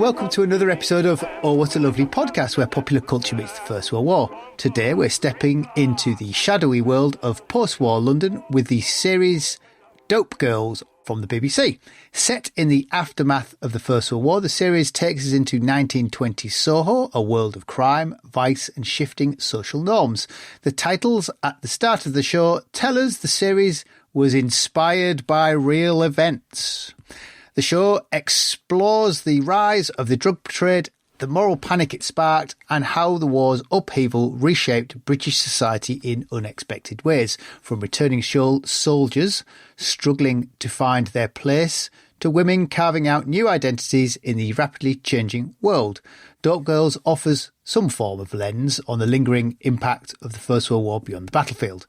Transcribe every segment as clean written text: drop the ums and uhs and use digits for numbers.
welcome to another episode of Oh What a Lovely Podcast, where popular culture meets the First World War. Today we're stepping into the shadowy world of post-war London with the series Dope Girls from the BBC. Set in the aftermath of the First World War, the series takes us into 1920 Soho, a world of crime, vice and shifting social norms. The titles at the start of the show tell us the series was inspired by real events. The show explores the rise of the drug trade, the moral panic it sparked, and how the war's upheaval reshaped British society in unexpected ways, from returning soldiers struggling to find their place to women carving out new identities in the rapidly changing world. Dope Girls offers some form of lens on the lingering impact of the First World War beyond the battlefield.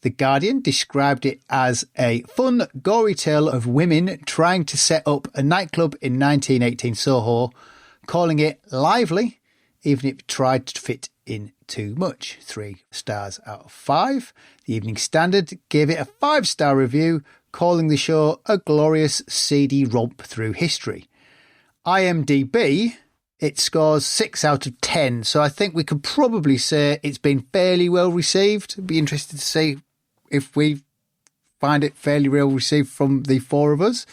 The Guardian described it as a fun, gory tale of women trying to set up a nightclub in 1918 Soho, calling it lively, even if it tried to fit in too much. 3 stars out of 5. The Evening Standard gave it a 5-star review, calling the show a glorious, seedy romp through history. IMDb, it scores 6 out of 10, so I think we could probably say it's been fairly well received. I'd be interested to see if we find it fairly well received from the 4 of us.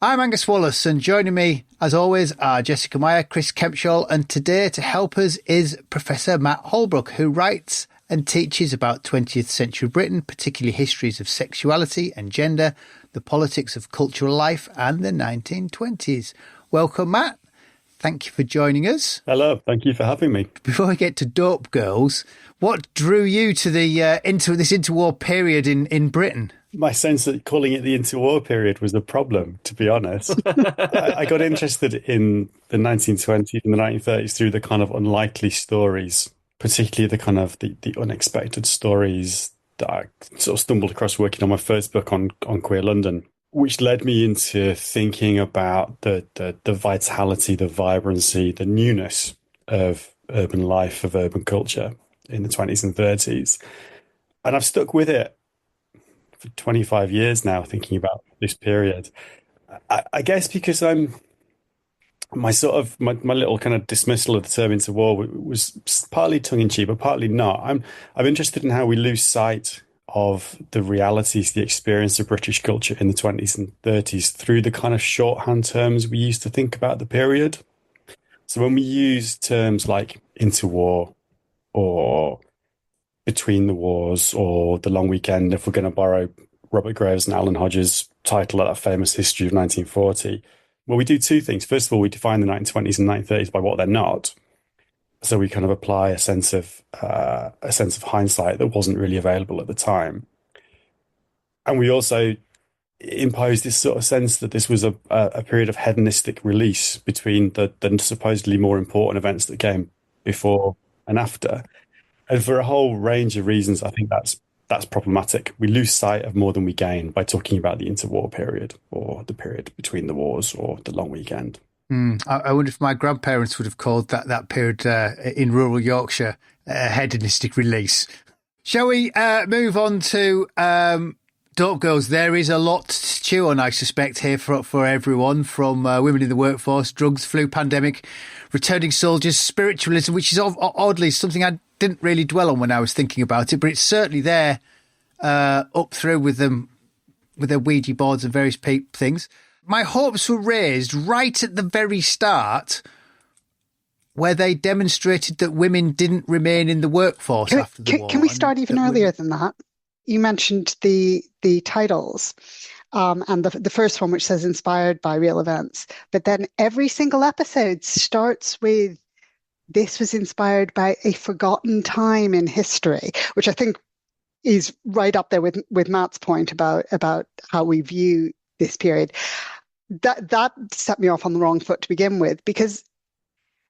I'm Angus Wallace, and joining me, as always, are Jessica Meyer, Chris Kempshall, and today to help us is Professor Matt Houlbrook, who writes and teaches about 20th century Britain, particularly histories of sexuality and gender, the politics of cultural life, and the 1920s. Welcome, Matt. Thank you for joining us. Hello, thank you for having me. Before we get to Dope Girls, what drew you to the into this interwar period in Britain? My sense that calling it the interwar period was a problem, to be honest. I got interested in the 1920s and the 1930s through the kind of unlikely stories, particularly the kind of the unexpected stories that I sort of stumbled across working on my first book on Queer London, which led me into thinking about the vitality, the vibrancy, the newness of urban life, of urban culture in the 20s and 30s. And I've stuck with it for 25 years now, thinking about this period. I guess because my little kind of dismissal of the term interwar was partly tongue-in-cheek, but partly not. I'm interested in how we lose sight of the realities, the experience of British culture in the 20s and 30s through the kind of shorthand terms we used to think about the period. So when we use terms like interwar or between the wars or the long weekend, if we're going to borrow Robert Graves and Alan Hodge's title of that famous History of 1940, well, we do 2 things. First of all, we define the 1920s and 1930s by what they're not. So we kind of apply a sense of hindsight that wasn't really available at the time. And we also impose this sort of sense that this was a period of hedonistic release between the supposedly more important events that came before and after. And for a whole range of reasons, I think that's problematic. We lose sight of more than we gain by talking about the interwar period or the period between the wars or the long weekend. I wonder if my grandparents would have called that period in rural Yorkshire a hedonistic release. Shall we move on to Dope Girls? There is a lot to chew on, I suspect, here for everyone, from women in the workforce, drugs, flu pandemic, returning soldiers, spiritualism, which is oddly something I didn't really dwell on when I was thinking about it, but it's certainly there up through with them, with their Ouija boards and various things. My hopes were raised right at the very start, where they demonstrated that women didn't remain in the workforce after the war. Can we start even earlier than that? You mentioned the titles, and the first one, which says inspired by real events. But then every single episode starts with, this was inspired by a forgotten time in history, which I think is right up there with Matt's point about how we view this period. That set me off on the wrong foot to begin with, because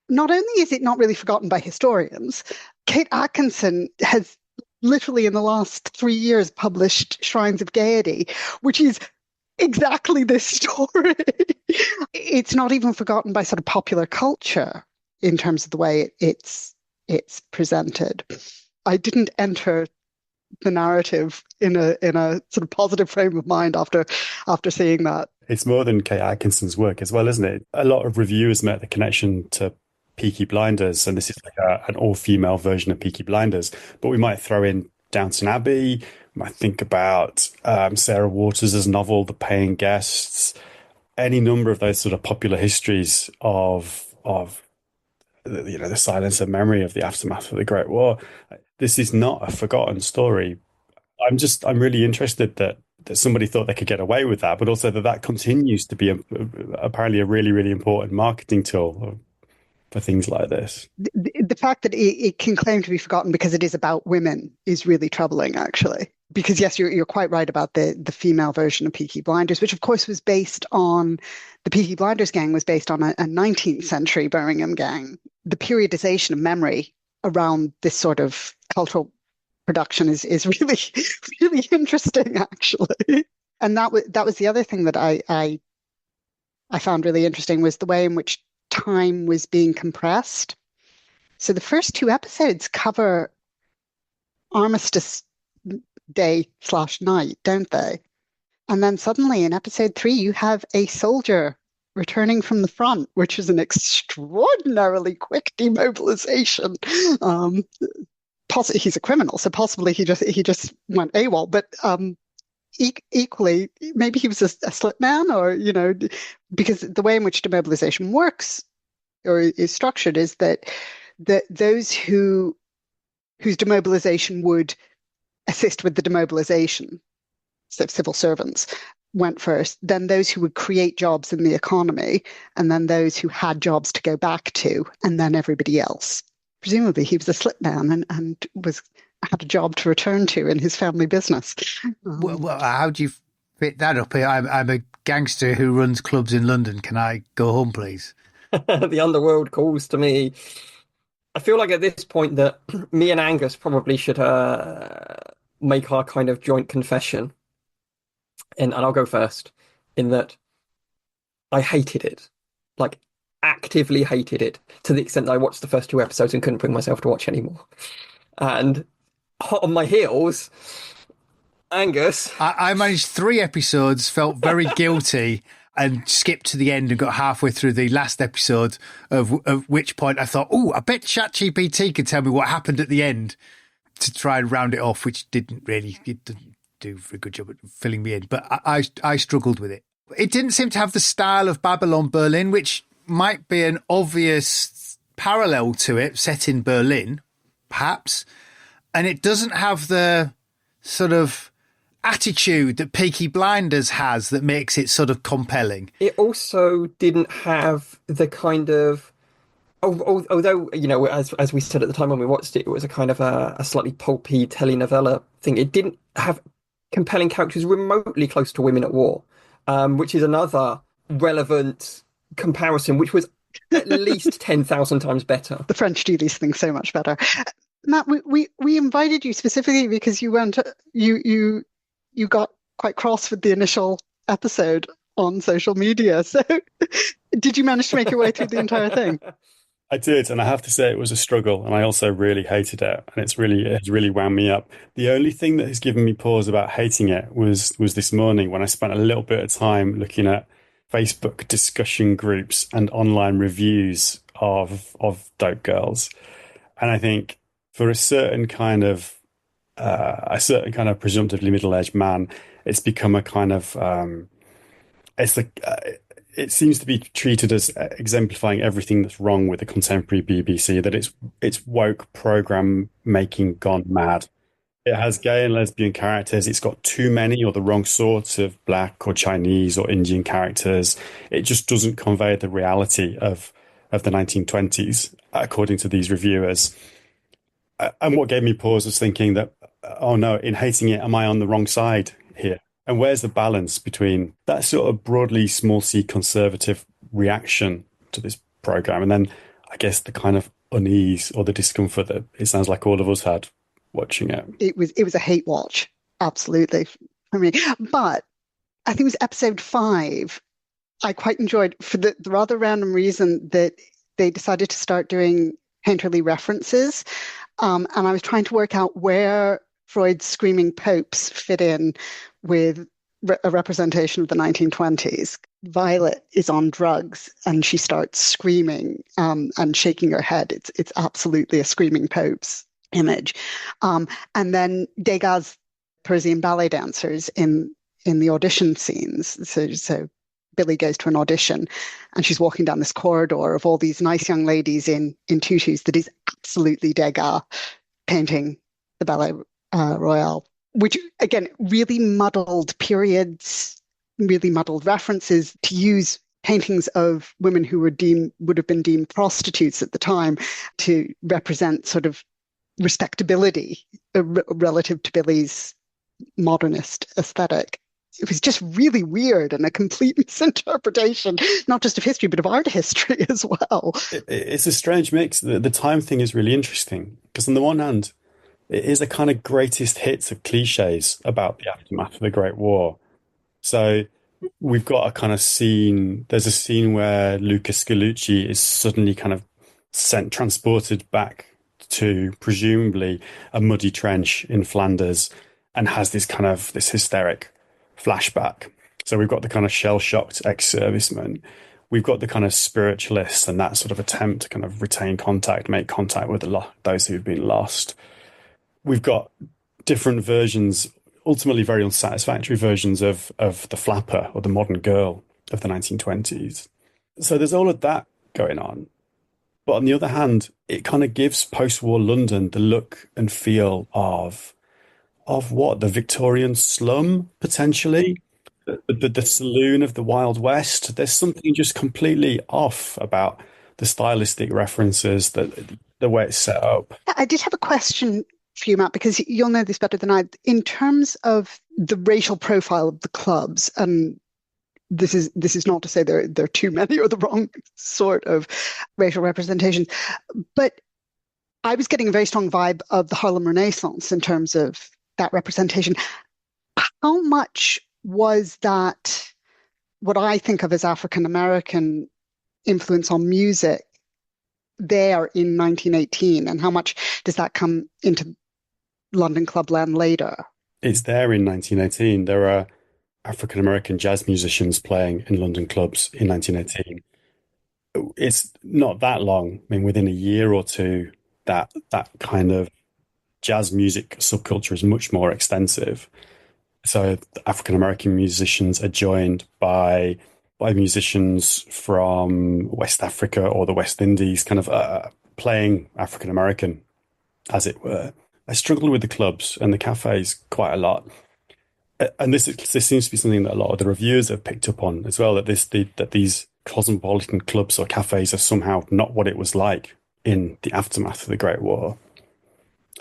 not only is it not really forgotten by historians, Kate Atkinson has literally in the last 3 years published Shrines of Gaiety, which is exactly this story. It's not even forgotten by sort of popular culture in terms of the way it's presented. I didn't enter the narrative in a sort of positive frame of mind after seeing that. It's more than Kate Atkinson's work as well, isn't it? A lot of reviewers make the connection to Peaky Blinders, and this is like an all-female version of Peaky Blinders. But we might throw in Downton Abbey. We might think about Sarah Waters' novel, The Paying Guests. Any number of those sort of popular histories of the silence and memory of the aftermath of the Great War. This is not a forgotten story. I'm really interested that somebody thought they could get away with that, but also that continues to be apparently a really, really important marketing tool for things like this. The fact that it can claim to be forgotten because it is about women is really troubling, actually. Because yes, you're quite right about the female version of Peaky Blinders, which of course was based on the Peaky Blinders gang was based on a 19th century Birmingham gang. The periodization of memory around this sort of cultural production is really really interesting, actually. And that was the other thing that I found really interesting was the way in which time was being compressed. So the first two episodes cover Armistice Day/night, don't they? And then suddenly in episode 3, you have a soldier returning from the front, which is an extraordinarily quick demobilization. Possibly he's a criminal, so possibly he just went AWOL. But equally, maybe he was a slip man, or because the way in which demobilization works or is structured is that those whose demobilization would assist with the demobilization, so civil servants, went first, then those who would create jobs in the economy, and then those who had jobs to go back to, and then everybody else. Presumably he was a slip man and had a job to return to in his family business. Well, how do you fit that up? I'm a gangster who runs clubs in London. Can I go home, please? The underworld calls to me. I feel like at this point that me and Angus probably should make our kind of joint confession. And I'll go first, in that I hated it. Like, actively hated it, to the extent that I watched the first 2 episodes and couldn't bring myself to watch anymore. And hot on my heels, Angus. I managed 3 episodes, felt very guilty, and skipped to the end and got halfway through the last episode, of which point I thought, I bet ChatGPT could tell me what happened at the end to try and round it off, which didn't do a good job at filling me in. But I struggled with it. It didn't seem to have the style of Babylon Berlin, which might be an obvious parallel to it, set in Berlin, perhaps. And it doesn't have the sort of attitude that Peaky Blinders has that makes it sort of compelling. It also didn't have the kind of... Although, as we said at the time when we watched it, it was a kind of a slightly pulpy telenovela thing. It didn't have compelling characters remotely close to women at war, which is another relevant comparison, which was at least 10,000 times better. The French do these things so much better. Matt, we invited you specifically because you got quite cross with the initial episode on social media. So did you manage to make your way through the entire thing? I did, and I have to say it was a struggle, and I also really hated it, and it's really wound me up. The only thing that has given me pause about hating it was this morning when I spent a little bit of time looking at Facebook discussion groups and online reviews of Dope Girls, and I think for a certain kind of presumptively middle-aged man, it's become a kind of it seems to be treated as exemplifying everything that's wrong with the contemporary BBC, that it's woke program making gone mad. It has gay and lesbian characters. It's got too many or the wrong sorts of black or Chinese or Indian characters. It just doesn't convey the reality of the 1920s, according to these reviewers. And what gave me pause was thinking that, oh no, in hating it, am I on the wrong side here? And where's the balance between that sort of broadly small c conservative reaction to this program, and then I guess the kind of unease or the discomfort that it sounds like all of us had watching it? It was a hate watch, absolutely, for me. But I think it was episode 5. I quite enjoyed, for the rather random reason that they decided to start doing painterly references, and I was trying to work out where Freud's screaming popes fit in with a representation of the 1920s. Violet is on drugs and she starts screaming and shaking her head. It's absolutely a screaming pope's image. And then Degas' Parisian ballet dancers in the audition scenes. So Billy goes to an audition and she's walking down this corridor of all these nice young ladies in tutus that is absolutely Degas painting the Ballet Royale, which again, really muddled periods, really muddled references to use paintings of women who would have been deemed prostitutes at the time to represent sort of respectability relative to Billy's modernist aesthetic. It was just really weird and a complete misinterpretation, not just of history, but of art history as well. It's a strange mix. The time thing is really interesting because on the one hand, it is a kind of greatest hits of cliches about the aftermath of the Great War. So we've got a kind of scene, there's a scene where Luca Scallucci is suddenly kind of transported back to presumably a muddy trench in Flanders and has this hysteric flashback. So we've got the kind of shell-shocked ex-serviceman. We've got the kind of spiritualist and that sort of attempt to kind of retain contact, make contact with those who've been lost. We've got different versions, ultimately very unsatisfactory versions of the flapper or the modern girl of the 1920s. So there's all of that going on. But on the other hand, it kind of gives post-war London the look and feel of what? The Victorian slum, potentially? The saloon of the Wild West? There's something just completely off about the stylistic references, the way it's set up. I did have a question for you, Matt, because you'll know this better than I. In terms of the racial profile of the clubs, and this is not to say there are too many or the wrong sort of racial representations, but I was getting a very strong vibe of the Harlem Renaissance in terms of that representation. How much was that what I think of as African American influence on music there in 1918, and how much does that come into London clubland later? It's there in 1918. There are African American jazz musicians playing in London clubs in 1918. It's not that long. I mean, within a year or two, that kind of jazz music subculture is much more extensive. So African American musicians are joined by musicians from West Africa or the West Indies, kind of playing African American, as it were. I struggled with the clubs and the cafes quite a lot. And this seems to be something that a lot of the reviewers have picked up on as well, that these cosmopolitan clubs or cafes are somehow not what it was like in the aftermath of the Great War.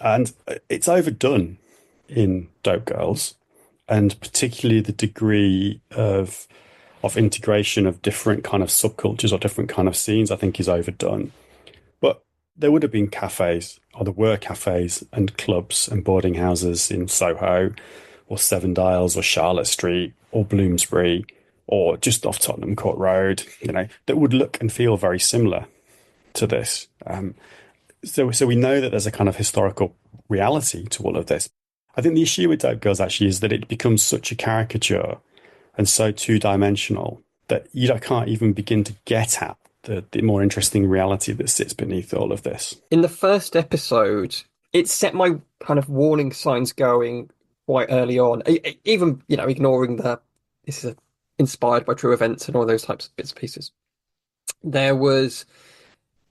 And it's overdone in Dope Girls, and particularly the degree of integration of different kind of subcultures or different kind of scenes, I think is overdone. But there would have been cafes, or there were cafes and clubs and boarding houses in Soho or Seven Dials or Charlotte Street or Bloomsbury or just off Tottenham Court Road, that would look and feel very similar to this. So we know that there's a kind of historical reality to all of this. I think the issue with Dope Girls actually is that it becomes such a caricature and so two-dimensional that you can't even begin to get at the more interesting reality that sits beneath all of this. In the first episode, it set my kind of warning signs going quite early on, even, ignoring this is inspired by true events and all those types of bits and pieces. There was,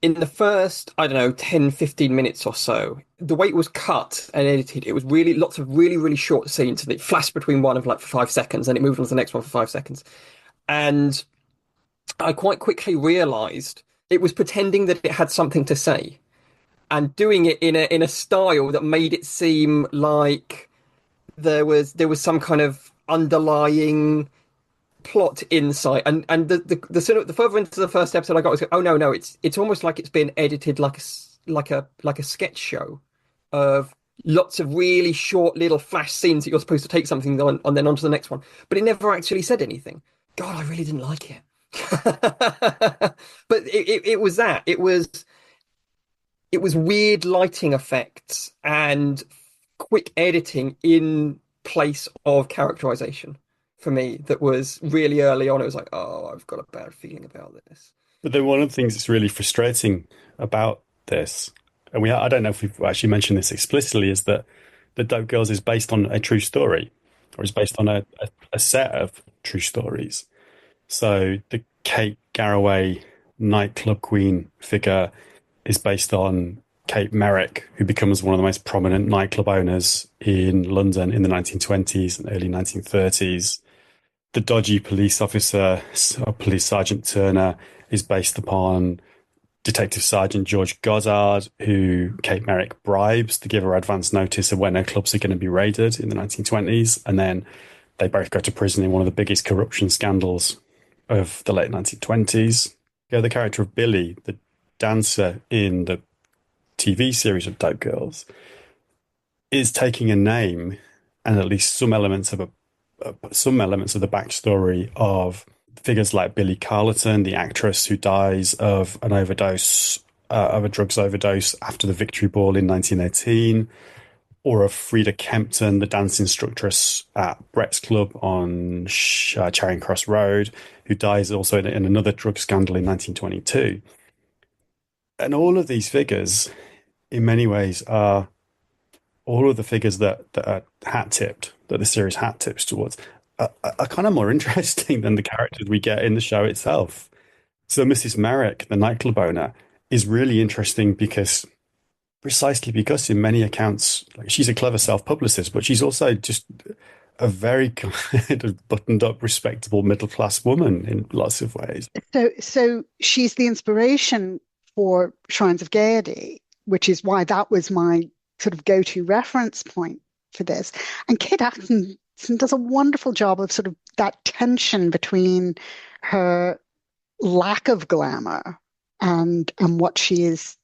in the first, 10, 15 minutes or so, the way it was cut and edited, it was really lots of really, really short scenes, and it flashed between one of for 5 seconds, and it moved on to the next one for 5 seconds. And I quite quickly realised it was pretending that it had something to say and doing it in a style that made it seem like there was some kind of underlying plot insight, and the sort of the further into the first episode I got was, oh no, it's almost like it's been edited like a sketch show of lots of really short little flash scenes that you're supposed to take something on and then on to the next one, but it never actually said anything. God, I really didn't like it. But it was that it was weird lighting effects and quick editing in place of characterization for me that was really early on. It was like, oh, I've got a bad feeling about this. But then one of the things that's really frustrating about this, and I don't know if we've actually mentioned this explicitly, is that the Dope Girls is based on a true story, or is based on a set of true stories. So the Kate Garraway nightclub queen figure is based on Kate Merrick, who becomes one of the most prominent nightclub owners in London in the 1920s and early 1930s. The dodgy police officer, Police Sergeant Turner, is based upon Detective Sergeant George Goddard, who Kate Merrick bribes to give her advance notice of when her clubs are going to be raided in the 1920s. And then they both go to prison in one of the biggest corruption scandals of the late 1920s. You know, the character of Billy, the dancer in the TV series of Dope Girls, is taking a name and at least some elements of the backstory of figures like Billy Carleton, the actress who dies of an overdose, of a drugs overdose after the Victory Ball in 1918, or of Frida Kempton, the dance instructress at Brett's Club on Charing Cross Road, who dies also in another drug scandal in 1922. And all of these figures, in many ways, are all of the figures that are hat-tipped, that the series hat-tips towards, are kind of more interesting than the characters we get in the show itself. So Mrs. Merrick, the nightclub owner, is really interesting precisely because in many accounts, like, she's a clever self-publicist, but she's also just a very kind of buttoned-up, respectable middle-class woman in lots of ways. So she's the inspiration for Shrines of Gaiety, which is why that was my sort of go-to reference point for this. And Kate Atkinson does a wonderful job of sort of that tension between her lack of glamour and what she is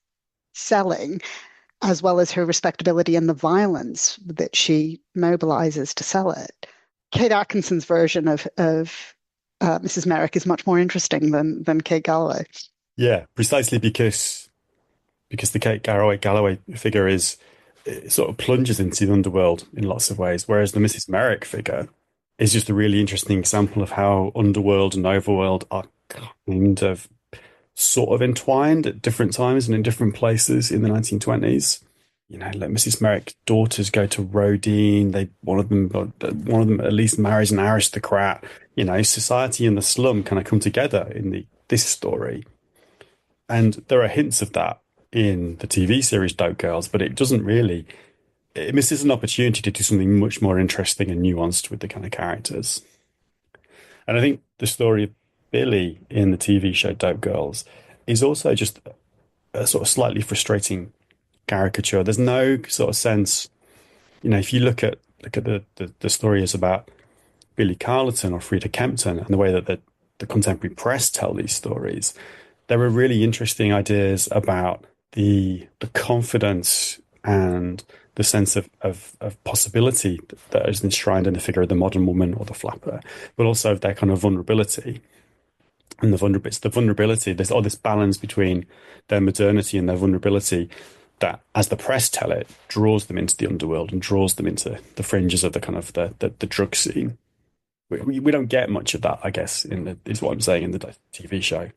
selling, as well as her respectability and the violence that she mobilizes to sell it. Kate Atkinson's version of Mrs. Merrick is much more interesting than Kate Galloway. Yeah, precisely because the Kate Galloway figure sort of plunges into the underworld in lots of ways, whereas the Mrs. Merrick figure is just a really interesting example of how underworld and overworld are kind of sort of entwined at different times and in different places in the 1920s. You know, like Mrs. Merrick's daughters go to Rodine. One of them at least marries an aristocrat. You know, society and the slum kind of come together in this story. And there are hints of that in the TV series Dope Girls, but it misses an opportunity to do something much more interesting and nuanced with the kind of characters. And I think the story of Billy in the TV show Dope Girls is also just a sort of slightly frustrating caricature. There's no sort of sense, you know, if you look at the story is about Billy Carleton or Frida Kempton and the way that the contemporary press tell these stories, there are really interesting ideas about the confidence and the sense of possibility that is enshrined in the figure of the modern woman or the flapper, but also their kind of vulnerability. And the vulnerability, there's all this balance between their modernity and their vulnerability that, as the press tell it, draws them into the underworld and draws them into the fringes of the kind of the drug scene. We don't get much of that, I guess, is what I'm saying, in the TV show.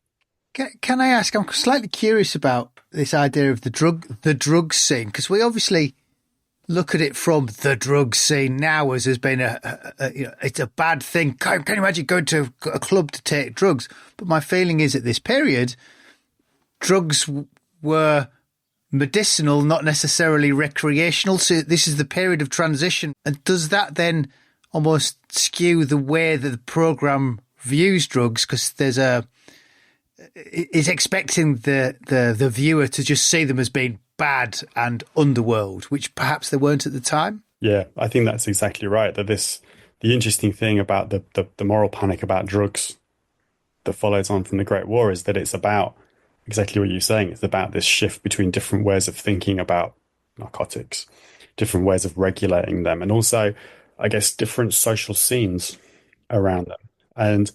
Can I ask? I'm slightly curious about this idea of the drug scene, because we obviously look at it from the drug scene now as has been it's a bad thing. Can you imagine going to a club to take drugs? But my feeling is, at this period, drugs were medicinal, not necessarily recreational. So this is the period of transition. And does that then almost skew the way that the programme views drugs? Because it's expecting the viewer to just see them as being bad and underworld, which perhaps they weren't at the time. Yeah, I think that's exactly right. The interesting thing about the moral panic about drugs that follows on from the Great War is that it's about exactly what you're saying. It's about this shift between different ways of thinking about narcotics, different ways of regulating them, and also, I guess, different social scenes around them. And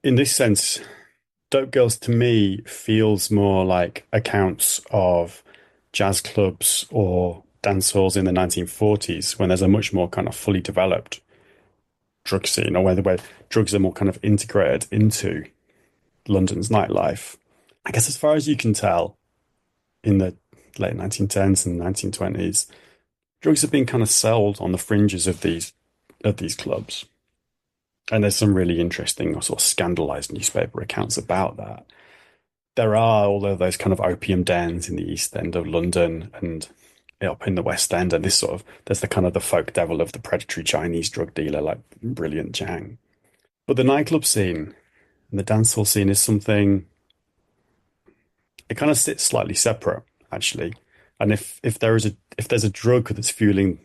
in this sense, Dope Girls to me feels more like accounts of jazz clubs or dance halls in the 1940s, when there's a much more kind of fully developed drug scene, or where drugs are more kind of integrated into London's nightlife. I guess as far as you can tell, in the late 1910s and 1920s, drugs have been kind of sold on the fringes of these clubs. And there's some really interesting sort of scandalized newspaper accounts about that. There are all of those kind of opium dens in the East End of London and up in the West End, and there's the kind of the folk devil of the predatory Chinese drug dealer like Brilliant Chang. But the nightclub scene and the dancehall scene is something, it kind of sits slightly separate, actually. And if there's a drug that's fueling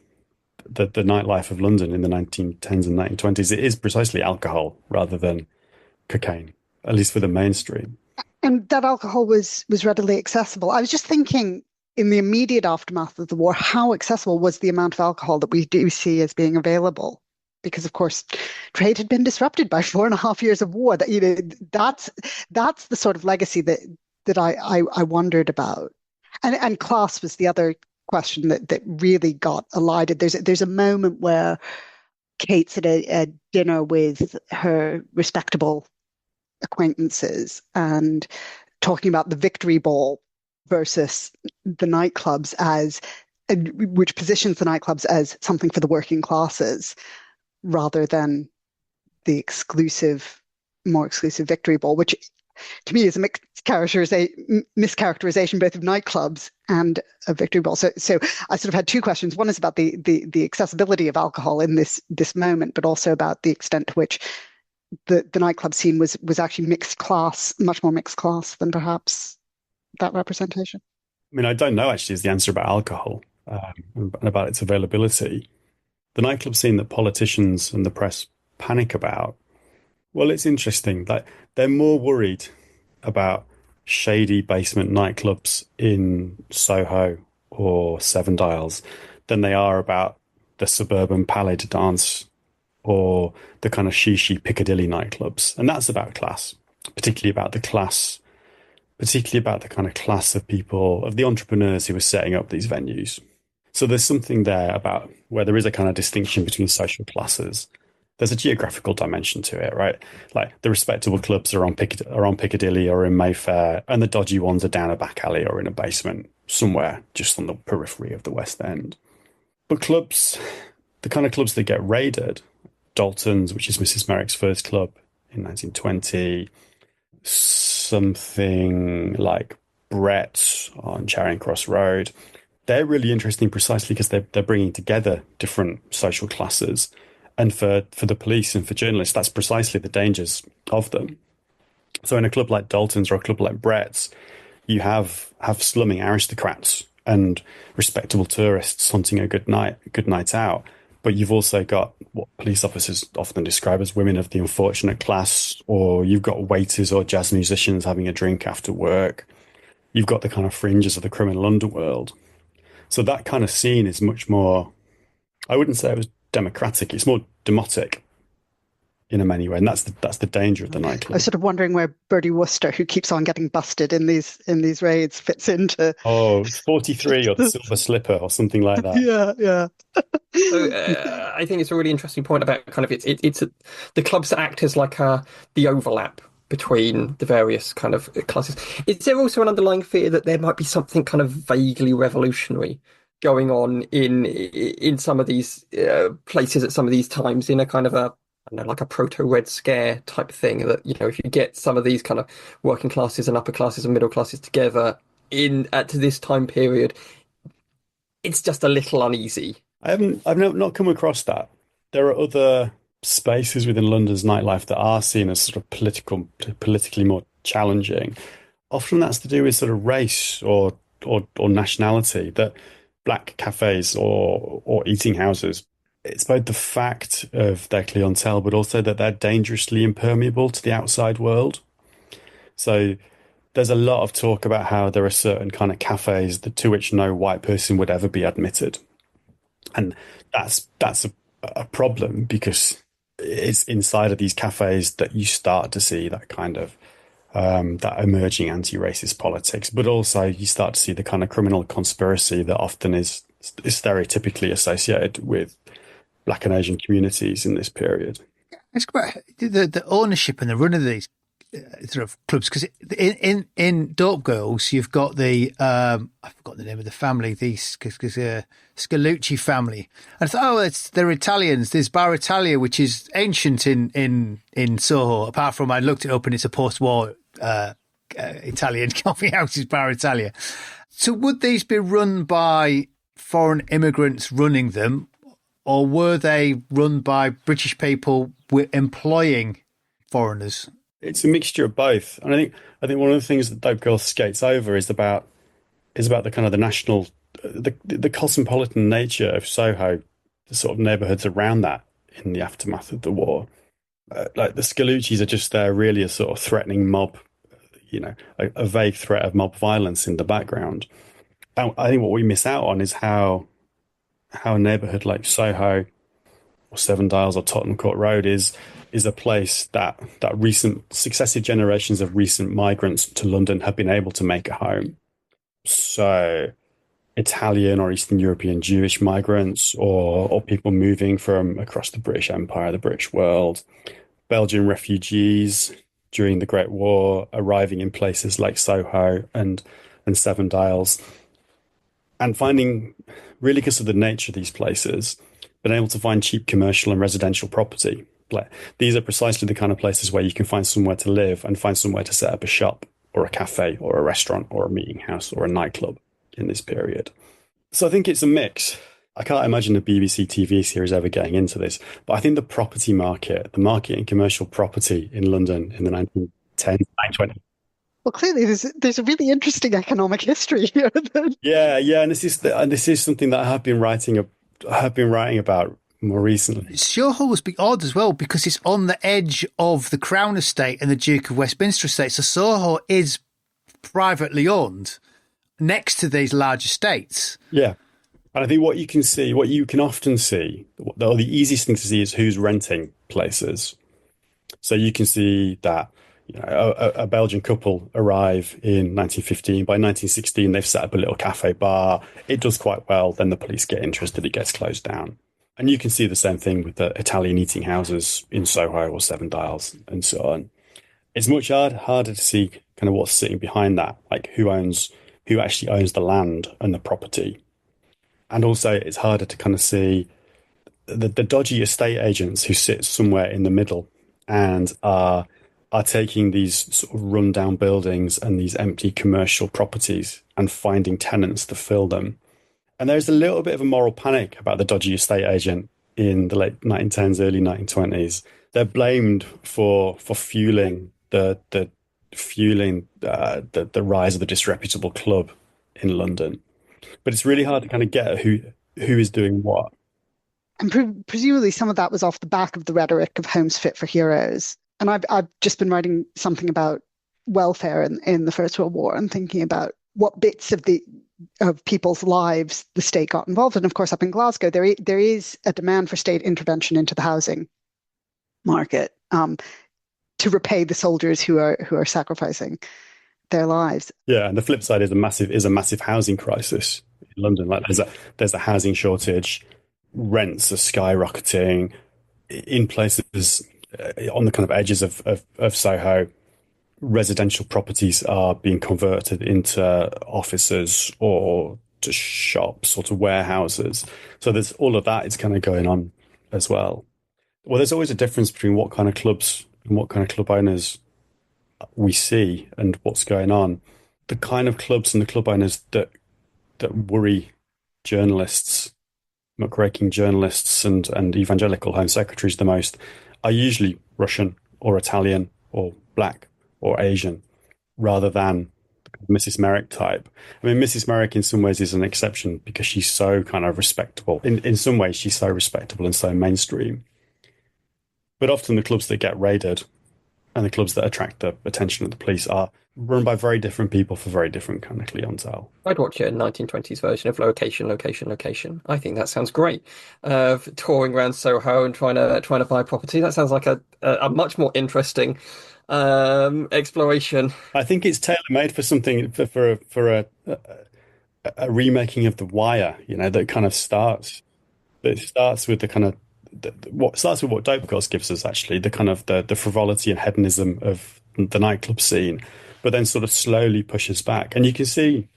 the nightlife of London in the 1910s and 1920s, it is precisely alcohol rather than cocaine, at least for the mainstream. And that alcohol was readily accessible. I was just thinking, in the immediate aftermath of the war, how accessible was the amount of alcohol that we do see as being available? Because, of course, trade had been disrupted by 4.5 years of war. That's the sort of legacy that I wondered about. And class was the other question that really got elided. There's a moment where Kate's at a dinner with her respectable acquaintances and talking about the victory ball versus the nightclubs, which positions the nightclubs as something for the working classes rather than the more exclusive victory ball, which to me is a mischaracterization both of nightclubs and a victory ball. So I sort of had two questions. One is about the accessibility of alcohol in this moment, but also about the extent to which the nightclub scene was actually mixed class, much more mixed class than perhaps that representation. I mean, I don't know actually is the answer about alcohol and about its availability. The nightclub scene that politicians and the press panic about, well, it's interesting. Like, they're more worried about shady basement nightclubs in Soho or Seven Dials than they are about the suburban Palais de Danse or the kind of shishi Piccadilly nightclubs. And that's about class, particularly about the kind of class of people, of the entrepreneurs who were setting up these venues. So there's something there about where there is a kind of distinction between social classes. There's a geographical dimension to it, right? Like the respectable clubs are on Piccadilly or in Mayfair, and the dodgy ones are down a back alley or in a basement somewhere just on the periphery of the West End. But clubs, the kind of clubs that get raided, Dalton's, which is Mrs. Merrick's first club in 1920, something like Brett's on Charing Cross Road, they're really interesting precisely because they're bringing together different social classes. And for the police and for journalists, that's precisely the dangers of them. So in a club like Dalton's or a club like Brett's, you have slumming aristocrats and respectable tourists hunting a good night out. But you've also got what police officers often describe as women of the unfortunate class, or you've got waiters or jazz musicians having a drink after work. You've got the kind of fringes of the criminal underworld. So that kind of scene is much more, I wouldn't say it was democratic, it's more demotic in many ways, and that's the danger of the nightclub. I was sort of wondering where Bertie Wooster, who keeps on getting busted in these raids, fits into. Oh, 43 or the Silver Slipper or something like that. Yeah. So I think it's a really interesting point about kind of the clubs that act as like the overlap between the various kind of classes. Is there also an underlying fear that there might be something kind of vaguely revolutionary going on in some of these places at some of these times, in a kind of like a proto-Red Scare type thing, that, if you get some of these kind of working classes and upper classes and middle classes together to this time period, it's just a little uneasy. I've not come across that. There are other spaces within London's nightlife that are seen as sort of politically more challenging. Often that's to do with sort of race or nationality, that black cafes or eating houses, it's both the fact of their clientele, but also that they're dangerously impermeable to the outside world. So there's a lot of talk about how there are certain kind of cafes to which no white person would ever be admitted. And that's a problem, because it's inside of these cafes that you start to see that kind of that emerging anti-racist politics, but also you start to see the kind of criminal conspiracy that often is is stereotypically associated with Black and Asian communities in this period. It's about the ownership and the run of these sort of clubs, because in Dope Girls you've got the I forgot the name of the family, the Scalucci family, and I thought, they're Italians. There's Bar Italia, which is ancient in Soho. Apart from I looked it up and it's a post-war Italian coffee house is Bar Italia. So would these be run by foreign immigrants running them, or were they run by British people employing foreigners? It's a mixture of both, and I think one of the things that Dope Girl skates over is about the kind of the national, the cosmopolitan nature of Soho, the sort of neighbourhoods around that in the aftermath of the war. Like the Scaluccis are just there, really a sort of threatening mob, a vague threat of mob violence in the background. And I think what we miss out on is how a neighbourhood like Soho or Seven Dials or Tottenham Court Road is a place that recent successive generations of recent migrants to London have been able to make a home. So Italian or Eastern European Jewish migrants, or people moving from across the British Empire, the British world, Belgian refugees during the Great War arriving in places like Soho and Seven Dials, and finding, really because of the nature of these places, been able to find cheap commercial and residential property. Like, these are precisely the kind of places where you can find somewhere to live and find somewhere to set up a shop or a cafe or a restaurant or a meeting house or a nightclub in this period. So I think it's a mix. I can't imagine a BBC TV series ever getting into this, but I think the property market, the market in commercial property in London in the 1910s, 1920s. Well, clearly there's a really interesting economic history here. Yeah, and this is something that I have been writing about more recently. Soho was odd as well because it's on the edge of the Crown Estate and the Duke of Westminster Estate. So Soho is privately owned next to these large estates. Yeah. And I think what you can often see, or the easiest thing to see, is who's renting places. So you can see that a Belgian couple arrive in 1915. By 1916, they've set up a little cafe bar. It does quite well. Then the police get interested. It gets closed down. And you can see the same thing with the Italian eating houses in Soho or Seven Dials and so on. It's much harder to see kind of what's sitting behind that, like who actually owns the land and the property. And also it's harder to kind of see the dodgy estate agents who sit somewhere in the middle and are taking these sort of rundown buildings and these empty commercial properties and finding tenants to fill them. And there's a little bit of a moral panic about the dodgy estate agent in the late 1910s, early 1920s. They're blamed for fueling the rise of the disreputable club in London. But it's really hard to kind of get who is doing what. And presumably some of that was off the back of the rhetoric of homes fit for heroes. And I've just been writing something about welfare in the First World War and thinking about what bits of people's lives the state got involved in. Of course, up in Glasgow, there is a demand for state intervention into the housing market to repay the soldiers who are sacrificing their lives. Yeah, and the flip side is a massive housing crisis in London. Like there's a housing shortage, rents are skyrocketing in places on the kind of edges of Soho. Residential properties are being converted into offices or to shops or to warehouses. So there's all of that is kind of going on as well. Well, there's always a difference between what kind of clubs and what kind of club owners we see and what's going on. The kind of clubs and the club owners that worry journalists, muckraking journalists and evangelical home secretaries the most are usually Russian or Italian or black or Asian, rather than Mrs. Merrick type. I mean, Mrs. Merrick in some ways is an exception because she's so kind of respectable. In some ways, she's so respectable and so mainstream. But often the clubs that get raided and the clubs that attract the attention of the police are run by very different people for very different kind of clientele. I'd watch a 1920s version of Location. I think that sounds great. Touring around Soho and trying to buy property. That sounds like a much more interesting exploration. I think it's tailor-made for something for a remaking of The Wire, that kind of starts with the kind of what starts with what Dope Girls gives us, actually, the kind of the frivolity and hedonism of the nightclub scene, but then sort of slowly pushes back. And you can see,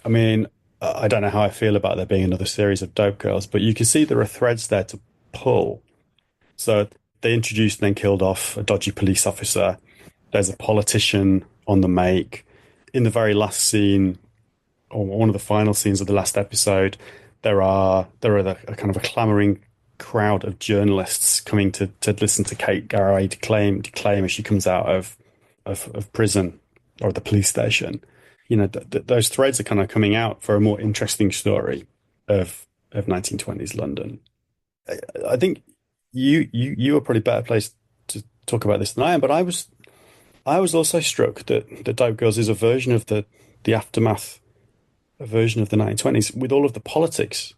I mean, I don't know how I feel about there being another series of Dope Girls, but you can see there are threads there to pull. So they introduced and then killed off a dodgy police officer. There's a politician on the make. In the very last scene, or one of the final scenes of the last episode, there are a kind of a clamoring crowd of journalists coming to listen to Kate Garraway declaim as she comes out of prison or the police station. Those threads are kind of coming out for a more interesting story of 1920s London. I think you are probably better placed to talk about this than I am, but I was also struck that Dope Girls is a version of the aftermath, a version of the 1920s with all of the politics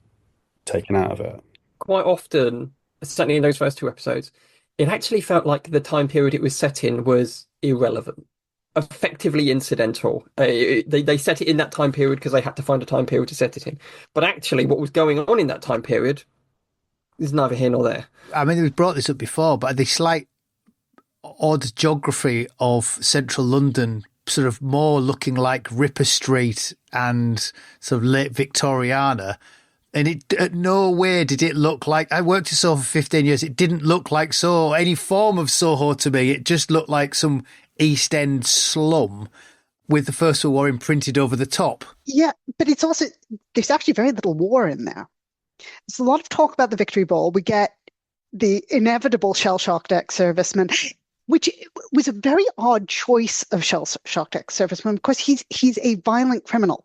taken out of it. Quite often, certainly in those first two episodes, it actually felt like the time period it was set in was irrelevant, effectively incidental. They set it in that time period because they had to find a time period to set it in. But actually, what was going on in that time period is neither here nor there. I mean, we've brought this up before, but the slight odd geography of central London, sort of more looking like Ripper Street and sort of late Victoriana. And it, at no way did it look like, I worked in Soho for 15 years, it didn't look like Soho, any form of Soho to me. It just looked like some East End slum with the First World War imprinted over the top. Yeah, but it's also, there's actually very little war in there. There's a lot of talk about the Victory Ball. We get the inevitable shell-shocked ex-serviceman, which was a very odd choice of shell-shocked ex-serviceman because he's a violent criminal.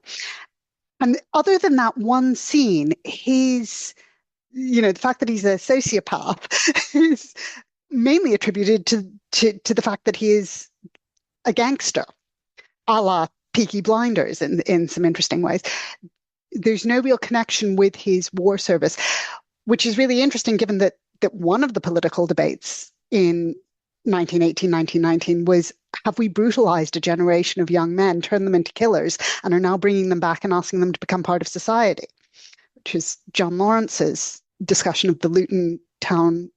And other than that one scene, the fact that he's a sociopath is mainly attributed to the fact that he is a gangster, a la Peaky Blinders in some interesting ways. There's no real connection with his war service, which is really interesting given that one of the political debates in 1918, 1919 was, have we brutalized a generation of young men, turned them into killers, and are now bringing them back and asking them to become part of society? Which is John Lawrence's discussion of the Luton Town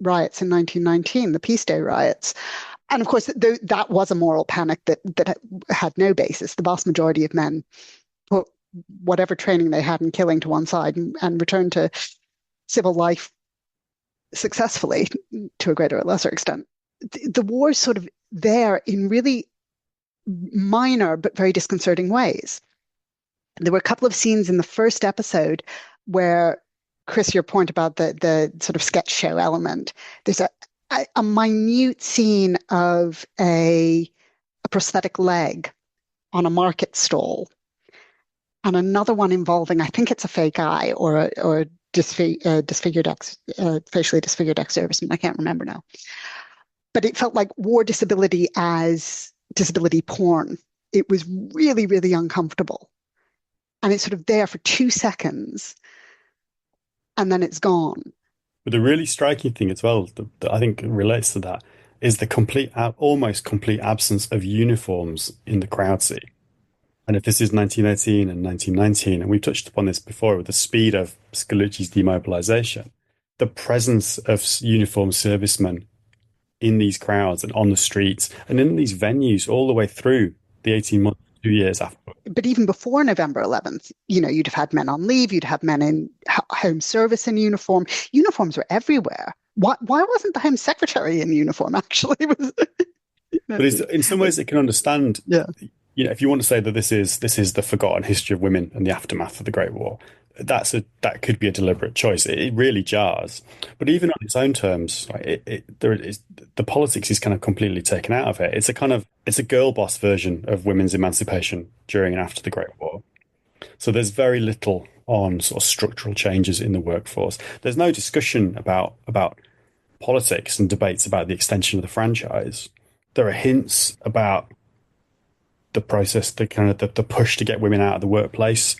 riots in 1919, the Peace Day riots. And of course, that was a moral panic that had no basis. The vast majority of men put whatever training they had in killing to one side and returned to civil life successfully to a greater or lesser extent. The war is sort of there in really minor but very disconcerting ways. There were a couple of scenes in the first episode where, Chris, your point about the sort of sketch show element, there's a minute scene of a prosthetic leg on a market stall, and another one involving, I think it's a fake eye or disfigured facially disfigured ex-serviceman. I can't remember now. But it felt like war disability as disability porn. It was really, really uncomfortable. And it's sort of there for 2 seconds, and then it's gone. But the really striking thing as well, that I think relates to that, is the almost complete absence of uniforms in the crowd scene. And if this is 1918 and 1919, and we've touched upon this before with the speed of Scallucci's demobilization, the presence of uniformed servicemen in these crowds and on the streets and in these venues all the way through the 18 months, 2 years after. But even before November 11th, you'd have had men on leave, you'd have men in home service in uniform. Uniforms were everywhere. Why wasn't the Home Secretary in uniform, actually? But in some ways it can understand... Yeah. If you want to say that this is the forgotten history of women and the aftermath of the Great War, that could be a deliberate choice. It really jars. But even on its own terms, the politics is kind of completely taken out of it. It's a girl boss version of women's emancipation during and after the Great War. So there's very little on sort of structural changes in the workforce. There's no discussion about politics and debates about the extension of the franchise. There are hints about the process, the push to get women out of the workplace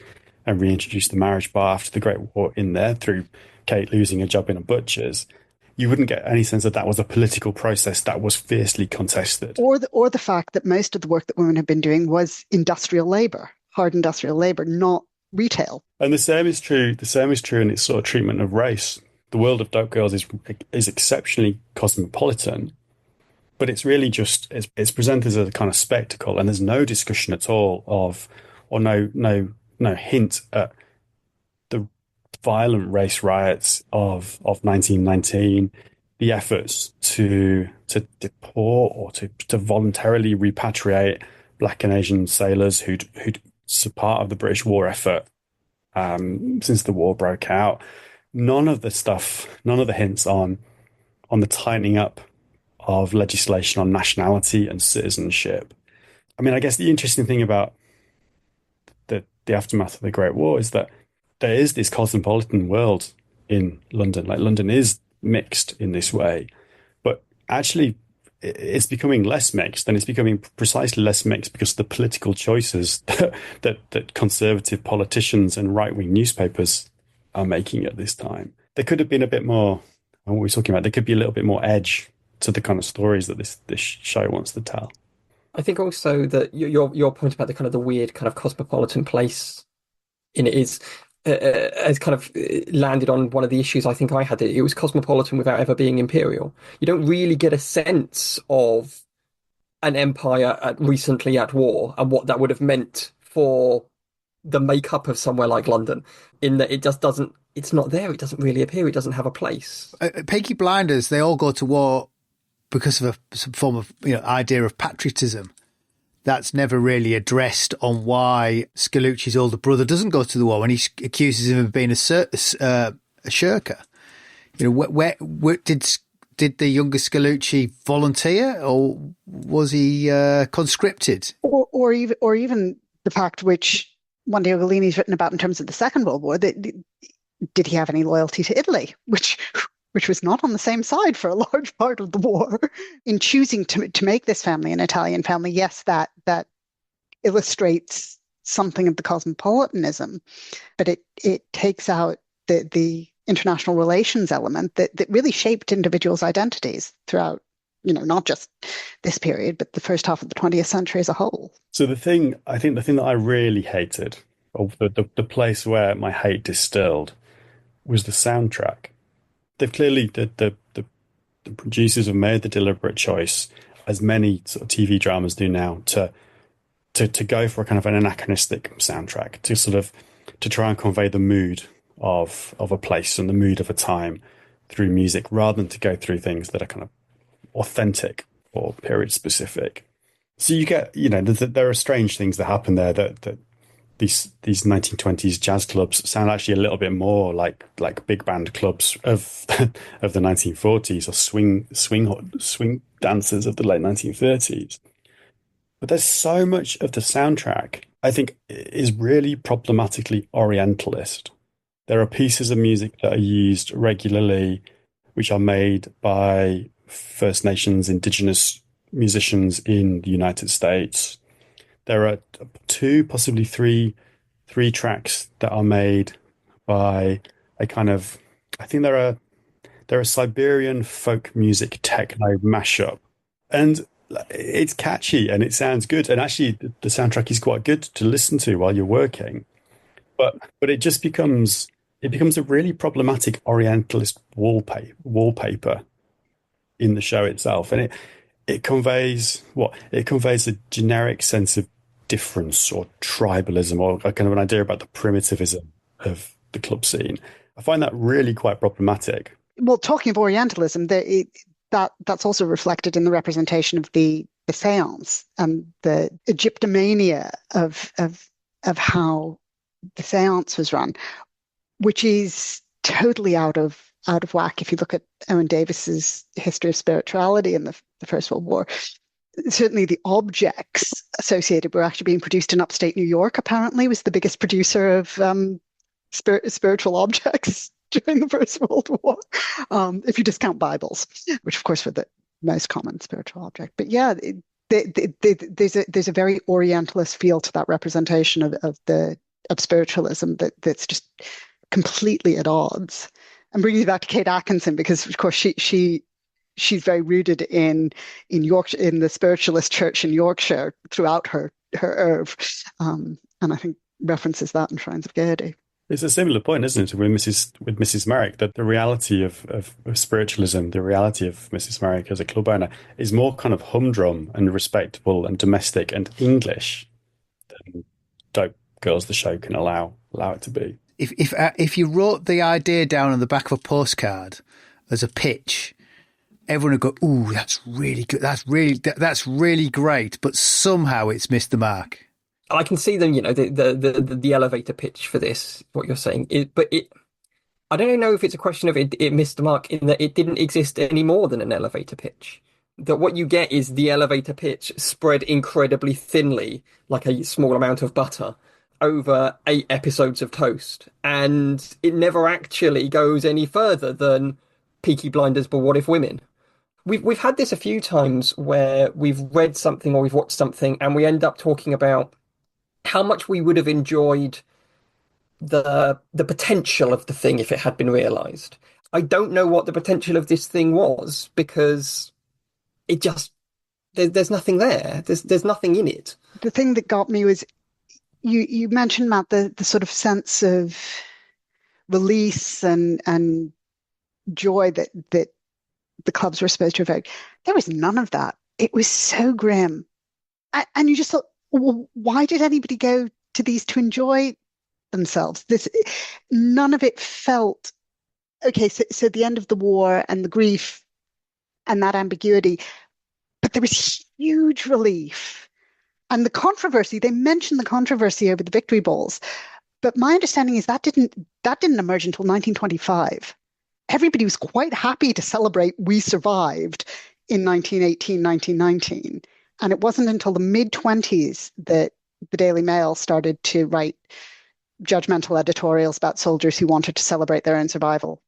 and reintroduce the marriage bar after the Great War in there through Kate losing a job in a butcher's. You wouldn't get any sense that was a political process that was fiercely contested. Or the fact that most of the work that women have been doing was industrial labor. hard industrial labor, not retail. And the same is true. The same is true in its sort of treatment of race. The world of Dope Girls is exceptionally cosmopolitan, but it's really just it's presented as a kind of spectacle, and there's no discussion at all of, or no hint at the violent race riots of 1919, the efforts to deport or to voluntarily repatriate Black and Asian sailors who'd part of the British war effort since the war broke out. None of the hints on the tightening up of legislation on nationality and citizenship. I mean, I guess the interesting thing about the aftermath of the Great War is that there is this cosmopolitan world in London. Like, London is mixed in this way, but actually it's becoming less mixed, and it's becoming precisely less mixed because of the political choices that conservative politicians and right-wing newspapers are making at this time. There could have been a bit more, what we're talking about, there could be a little bit more edge to the kind of stories that this show wants to tell. I think also that your point about the kind of the weird kind of cosmopolitan place in it is has kind of landed on one of the issues I think I had. It was cosmopolitan without ever being imperial. You don't really get a sense of an empire recently at war and what that would have meant for the makeup of somewhere like London, in that it just doesn't, it's not there. It doesn't really appear. It doesn't have a place. Peaky Blinders, they all go to war because of some form of idea of patriotism. That's never really addressed on why Scallucci's older brother doesn't go to the war when he accuses him of being a shirker. Where did the younger Scallucci volunteer, or was he conscripted? Or even the fact which Juan Diego Bellini's written about in terms of the Second World War, that did he have any loyalty to Italy, which was not on the same side for a large part of the war. In choosing to make this family an Italian family, yes, that illustrates something of the cosmopolitanism, but it takes out the international relations element that really shaped individuals' identities throughout, not just this period, but the first half of the 20th century as a whole. So the thing that I really hated, or the place where my hate distilled, was the soundtrack. They've clearly, the producers have made the deliberate choice, as many sort of TV dramas do now, to go for a kind of an anachronistic soundtrack, to try and convey the mood of a place and the mood of a time through music, rather than to go through things that are kind of authentic or period specific. So you get, there are strange things that happen there that these 1920s jazz clubs sound actually a little bit more like big band clubs of the 1940s, or swing dancers of the late 1930s. But there's so much of the soundtrack, I think, is really problematically Orientalist. There are pieces of music that are used regularly, which are made by First Nations, indigenous musicians in the United States. There are 2, possibly 3 tracks that are made by a kind of, I think they're a Siberian folk music techno mashup, and it's catchy and it sounds good, and actually the soundtrack is quite good to listen to while you're working, but it just becomes a really problematic Orientalist wallpaper in the show itself, and it conveys a generic sense of difference or tribalism, or a kind of an idea about the primitivism of the club scene. I find that really quite problematic. Well, talking of Orientalism, that's also reflected in the representation of the seance and the Egyptomania of how the seance was run, which is totally out of whack if you look at Owen Davis's history of spirituality in the First World War. Certainly the objects associated were actually being produced in upstate New York, apparently, was the biggest producer of spiritual objects during the First World War, if you discount Bibles, which of course were the most common spiritual object. But yeah, there's a very Orientalist feel to that representation of spiritualism that's just completely at odds. I'm bringing you back to Kate Atkinson because, of course, she's very rooted in Yorkshire, in the spiritualist church in Yorkshire throughout her oeuvre, And I think references that in Shrines of Gaiety. It's a similar point, isn't it, with Mrs. Merrick, that the reality of spiritualism, the reality of Mrs. Merrick as a club owner, is more kind of humdrum and respectable and domestic and English than Dope Girls the show can allow it to be. If you wrote the idea down on the back of a postcard as a pitch, everyone would go, "Ooh, that's really good. That's really great." But somehow it's missed the mark. I can see them, the elevator pitch for this, what you're saying. I don't know if it's a question of it missed the mark in that it didn't exist any more than an elevator pitch. That what you get is the elevator pitch spread incredibly thinly, like a small amount of butter, over 8 episodes of toast. And it never actually goes any further than Peaky Blinders, but what if women? We've had this a few times where we've read something or we've watched something and we end up talking about how much we would have enjoyed the potential of the thing if it had been realised. I don't know what the potential of this thing was because it just there's nothing there. There's nothing in it. The thing that got me was you mentioned, Matt, the sort of sense of release and joy that the clubs were supposed to evoke. There was none of that. It was so grim, and you just thought, well, why did anybody go to these to enjoy themselves? None of it felt okay. So the end of the war and the grief and that ambiguity, but there was huge relief. And the controversy, they mentioned the controversy over the victory balls, but my understanding is that didn't emerge until 1925. Everybody was quite happy to celebrate we survived in 1918, 1919. And it wasn't until the mid-20s that the Daily Mail started to write judgmental editorials about soldiers who wanted to celebrate their own survival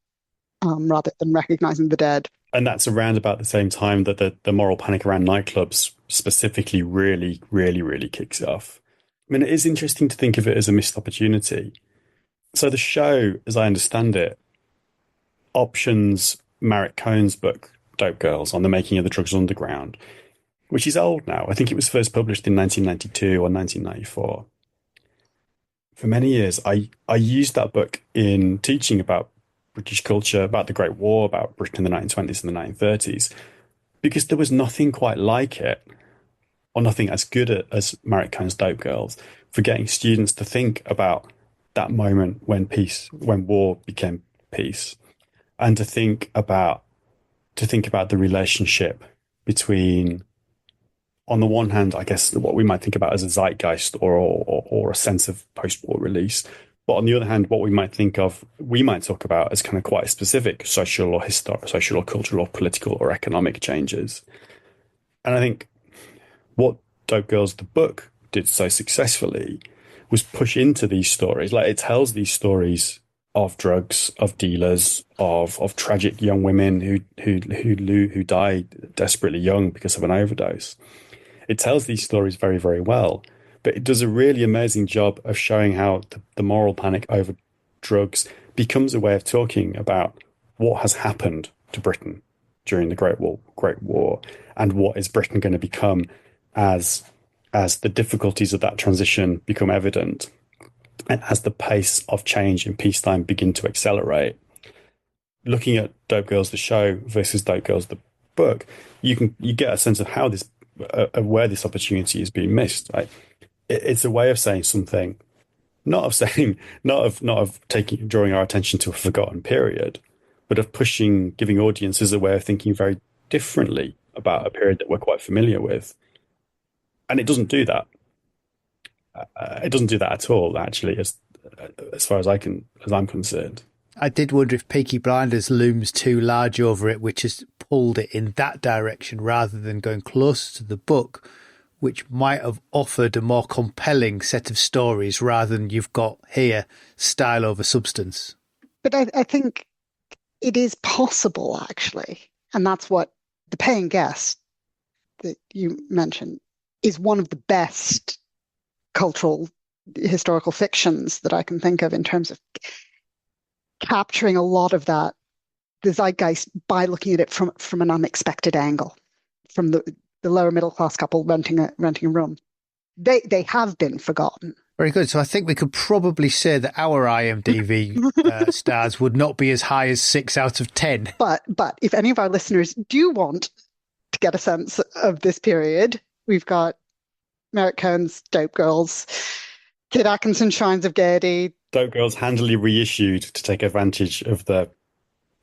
rather than recognizing the dead. And that's around about the same time that the moral panic around nightclubs specifically really, really, really kicks off. I mean, it is interesting to think of it as a missed opportunity. So the show, as I understand it, options Marek Kohn's book, Dope Girls, on the making of the drugs underground, which is old now. I think it was first published in 1992 or 1994. For many years, I used that book in teaching about British culture, about the Great War, about Britain in the 1920s and the 1930s, because there was nothing quite like it, or nothing as good as Marek Kohn's Dope Girls, for getting students to think about that moment when war became peace, and to think about the relationship between, on the one hand, I guess what we might think about as a zeitgeist or a sense of post-war release, but on the other hand, what we might talk about as kind of quite specific social or cultural or political or economic changes. And I think what Dope Girls, the book, did so successfully was push into these stories. Like, it tells these stories of drugs, of dealers, of tragic young women who died desperately young because of an overdose. It tells these stories very, very well, but it does a really amazing job of showing how the moral panic over drugs becomes a way of talking about what has happened to Britain during the Great War, and what is Britain going to become as the difficulties of that transition become evident, and as the pace of change in peacetime begin to accelerate. Looking at Dope Girls the show versus Dope Girls the book, you get a sense of how where this opportunity is being missed. Right? It's a way of saying something, not of drawing our attention to a forgotten period, but of giving audiences a way of thinking very differently about a period that we're quite familiar with. And it doesn't do that. It doesn't do that at all, actually, as far as I'm concerned. I did wonder if Peaky Blinders looms too large over it, which has pulled it in that direction rather than going closer to the book, which might have offered a more compelling set of stories rather than you've got here, style over substance. But I think it is possible, actually, and that's what The Paying Guest that you mentioned is one of the best cultural historical fictions that I can think of in terms of capturing a lot of the zeitgeist by looking at it from an unexpected angle, from the lower middle class couple renting a room. They have been forgotten. Very good. So I think we could probably say that our IMDb stars would not be as high as 6 out of 10. But if any of our listeners do want to get a sense of this period, we've got Marek Kohn's Dope Girls, Kid Atkinson Shrines of Gaiety. Dope Girls handily reissued to take advantage of the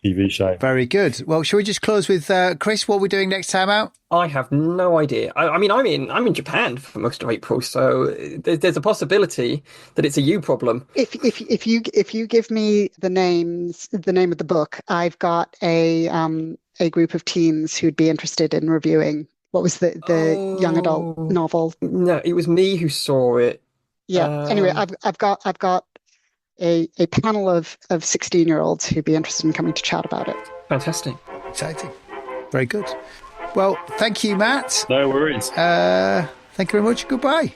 TV show. Very good. Well, shall we just close with Chris? What are we doing next time out? I have no idea. I mean, I'm in Japan for most of April, so there's a possibility that it's a you problem. If you give me the name of the book, I've got a group of teens who'd be interested in reviewing. What was the young adult novel? No, it was me who saw it. Yeah. Anyway, I've got a panel of 16-year-olds who'd be interested in coming to chat about it. Fantastic. Exciting. Very good. Well, thank you, Matt. No worries. Thank you very much. Goodbye.